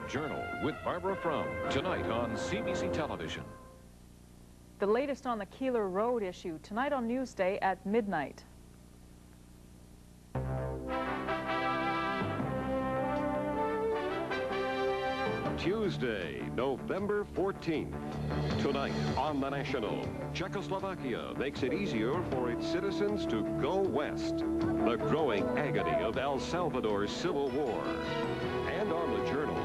Journal with Barbara Frum, tonight on CBC Television. The latest on the Keeler Road issue, tonight on Newsday at midnight. Tuesday, November 14th. Tonight on The National, Czechoslovakia makes it easier for its citizens to go west. The growing agony of El Salvador's civil war. And on the Journal,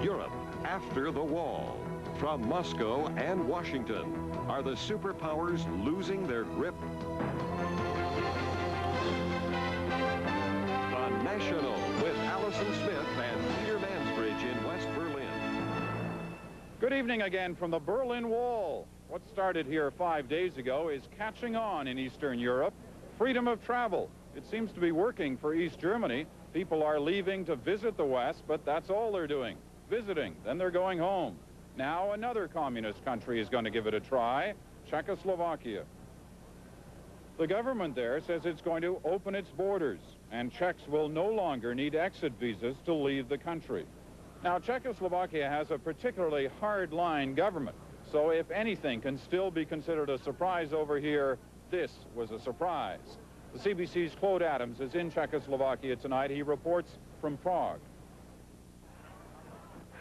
Europe after the wall. From Moscow and Washington, are the superpowers losing their grip? The National with Allison Smith and Peter Mansbridge in West Berlin. Good evening again from the Berlin Wall. What started here 5 days ago is catching on in Eastern Europe. Freedom of travel. It seems to be working for East Germany. People are leaving to visit the West, but that's all they're doing. Visiting, then they're going home. Now another communist country is going to give it a try, Czechoslovakia. The government there says it's going to open its borders, and Czechs will no longer need exit visas to leave the country. Now, Czechoslovakia has a particularly hard-line government, so if anything can still be considered a surprise over here, this was a surprise. The CBC's Claude Adams is in Czechoslovakia tonight. He reports from Prague.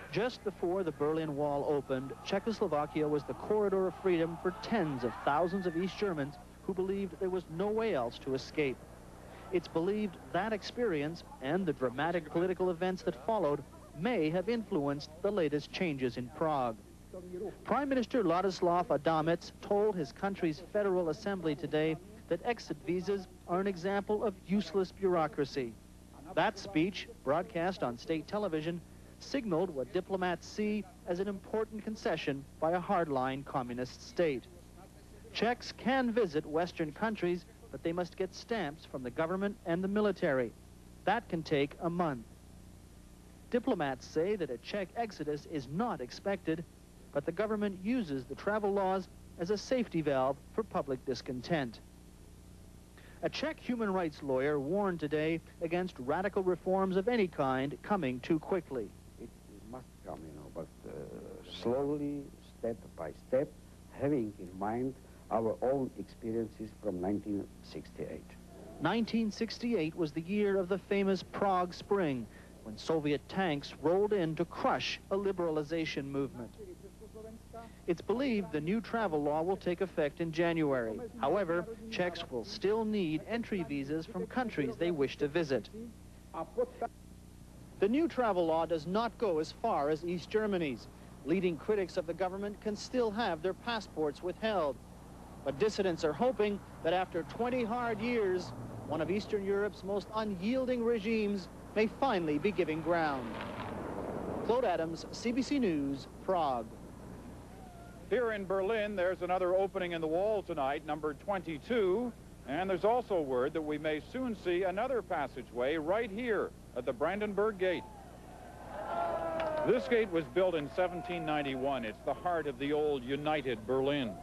Just before the Berlin Wall opened, Czechoslovakia was the corridor of freedom for tens of thousands of East Germans who believed there was no way else to escape. It's believed that experience and the dramatic political events that followed may have influenced the latest changes in Prague. Prime Minister Ladislav Adamec told his country's Federal Assembly today that exit visas are an example of useless bureaucracy. That speech, broadcast on state television, signaled what diplomats see as an important concession by a hardline communist state. Czechs can visit Western countries, but they must get stamps from the government and the military. That can take a month. Diplomats say that a Czech exodus is not expected, but the government uses the travel laws as a safety valve for public discontent. A Czech human rights lawyer warned today against radical reforms of any kind coming too quickly. It must come, but slowly, step by step, having in mind our own experiences from 1968. 1968 was the year of the famous Prague Spring, when Soviet tanks rolled in to crush a liberalization movement. It's believed the new travel law will take effect in January. However, Czechs will still need entry visas from countries they wish to visit. The new travel law does not go as far as East Germany's. Leading critics of the government can still have their passports withheld. But dissidents are hoping that after 20 hard years, one of Eastern Europe's most unyielding regimes may finally be giving ground. Claude Adams, CBC News, Prague. Here in Berlin, there's another opening in the wall tonight, number 22, and there's also word that we may soon see another passageway right here at the Brandenburg Gate. This gate was built in 1791. It's the heart of the old United Berlin.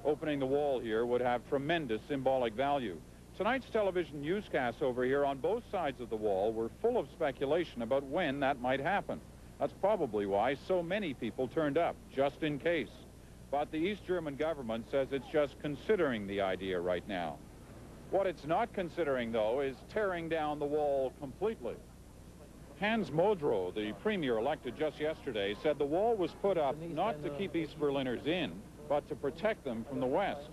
Opening the wall here would have tremendous symbolic value. Tonight's television newscasts over here on both sides of the wall were full of speculation about when that might happen. That's probably why so many people turned up, just in case. But the East German government says it's just considering the idea right now. What it's not considering, though, is tearing down the wall completely. Hans Modrow, the premier elected just yesterday, said the wall was put up not to keep East Berliners in, but to protect them from the West.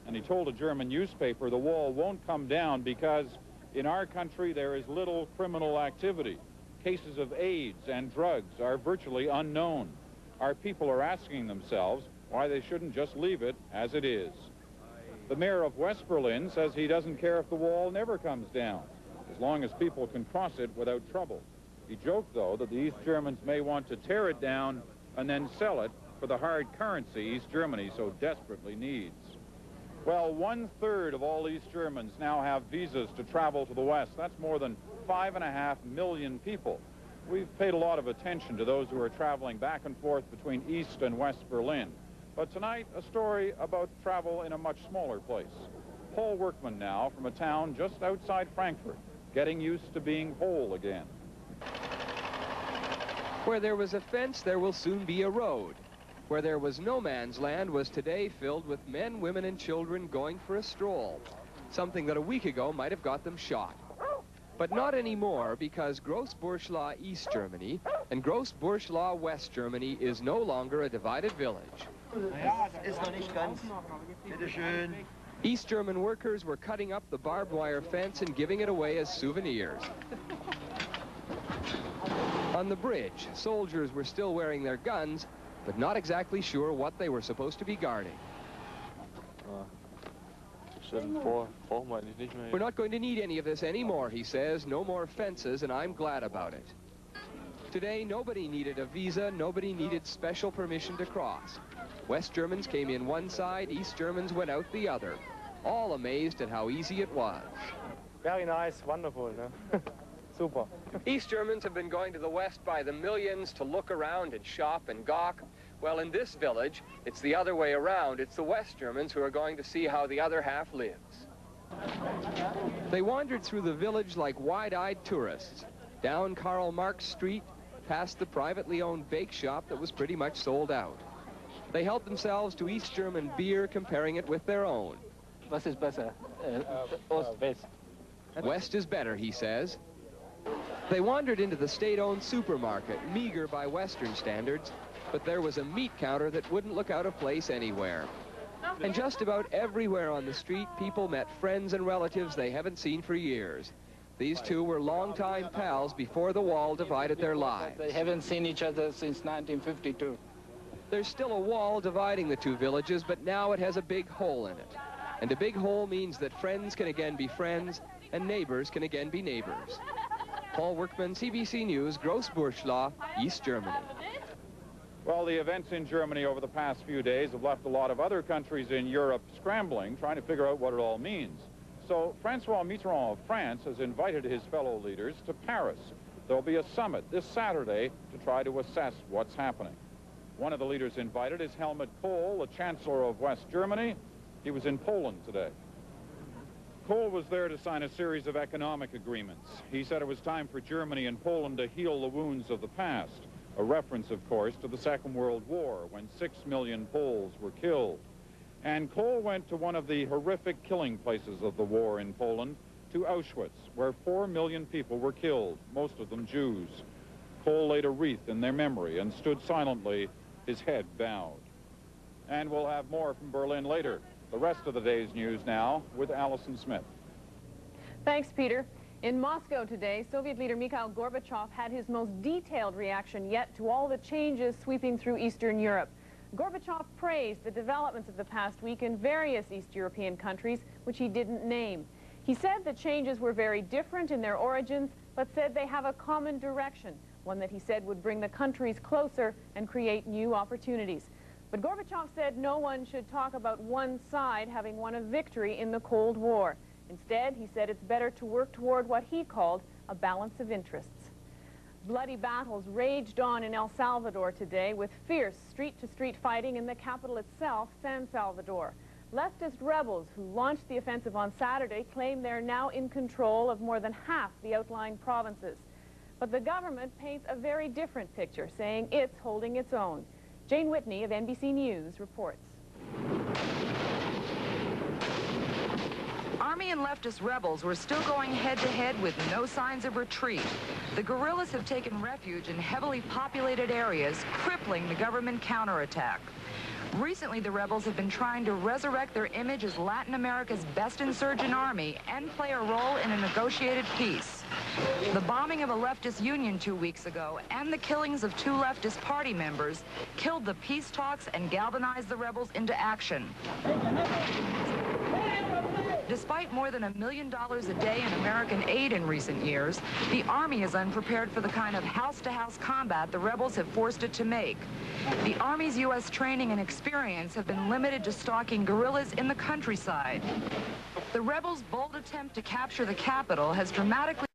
And he told a German newspaper the wall won't come down because in our country there is little criminal activity. Cases of AIDS and drugs are virtually unknown. Our people are asking themselves why they shouldn't just leave it as it is. The mayor of West Berlin says he doesn't care if the wall never comes down, as long as people can cross it without trouble. He joked, though, that the East Germans may want to tear it down and then sell it for the hard currency East Germany so desperately needs. Well, 1/3 of all East Germans now have visas to travel to the West. That's more than 5.5 million people. We've paid a lot of attention to those who are traveling back and forth between East and West Berlin. But tonight, a story about travel in a much smaller place. Paul Workman now from a town just outside Frankfurt, getting used to being whole again. Where there was a fence, there will soon be a road. Where there was no man's land was today filled with men, women, and children going for a stroll, something that a week ago might have got them shot. But not anymore, because Grossburschla East Germany and Grossburschla West Germany is no longer a divided village. East German workers were cutting up the barbed wire fence and giving it away as souvenirs. On the bridge, soldiers were still wearing their guns, but not exactly sure what they were supposed to be guarding. We're not going to need any of this anymore, he says. No more fences, and I'm glad about it. Today, nobody needed a visa, nobody needed special permission to cross. West Germans came in one side, East Germans went out the other, all amazed at how easy it was. Very nice, wonderful, no? Super. East Germans have been going to the West by the millions to look around and shop and gawk. Well, in this village, it's the other way around. It's the West Germans who are going to see how the other half lives. They wandered through the village like wide-eyed tourists, down Karl Marx Street, past the privately owned bake shop that was pretty much sold out. They helped themselves to East German beer, comparing it with their own. Was ist besser? West. West is better, he says. They wandered into the state-owned supermarket, meager by Western standards, but there was a meat counter that wouldn't look out of place anywhere. And just about everywhere on the street, people met friends and relatives they haven't seen for years. These two were longtime pals before the wall divided their lives. They haven't seen each other since 1952. There's still a wall dividing the two villages, but now it has a big hole in it. And a big hole means that friends can again be friends, and neighbors can again be neighbors. Paul Workman, CBC News, Grossburschla, East Germany. Well, the events in Germany over the past few days have left a lot of other countries in Europe scrambling, trying to figure out what it all means. So Francois Mitterrand of France has invited his fellow leaders to Paris. There'll be a summit this Saturday to try to assess what's happening. One of the leaders invited is Helmut Kohl, the Chancellor of West Germany. He was in Poland today. Kohl was there to sign a series of economic agreements. He said it was time for Germany and Poland to heal the wounds of the past, a reference, of course, to the Second World War, when 6 million Poles were killed. And Kohl went to one of the horrific killing places of the war in Poland, to Auschwitz, where 4 million people were killed, most of them Jews. Kohl laid a wreath in their memory and stood silently, his head bowed. And we'll have more from Berlin later. The rest of the day's news now with Allison Smith. Thanks, Peter. In Moscow today, Soviet leader Mikhail Gorbachev had his most detailed reaction yet to all the changes sweeping through Eastern Europe. Gorbachev praised the developments of the past week in various East European countries, which he didn't name. He said the changes were very different in their origins, but said they have a common direction, one that he said would bring the countries closer and create new opportunities. But Gorbachev said no one should talk about one side having won a victory in the Cold War. Instead, he said it's better to work toward what he called a balance of interests. Bloody battles raged on in El Salvador today with fierce street-to-street fighting in the capital itself, San Salvador. Leftist rebels who launched the offensive on Saturday claim they're now in control of more than half the outlying provinces. But the government paints a very different picture, saying it's holding its own. Jane Whitney of NBC News reports. Army and leftist rebels were still going head-to-head with no signs of retreat. The guerrillas have taken refuge in heavily populated areas, crippling the government counterattack. Recently, the rebels have been trying to resurrect their image as Latin America's best insurgent army and play a role in a negotiated peace. The bombing of a leftist union 2 weeks ago and the killings of 2 leftist party members killed the peace talks and galvanized the rebels into action. Despite more than $1 million a day in American aid in recent years, the Army is unprepared for the kind of house-to-house combat the rebels have forced it to make. The Army's U.S. training and experience have been limited to stalking guerrillas in the countryside. The rebels' bold attempt to capture the capital has dramatically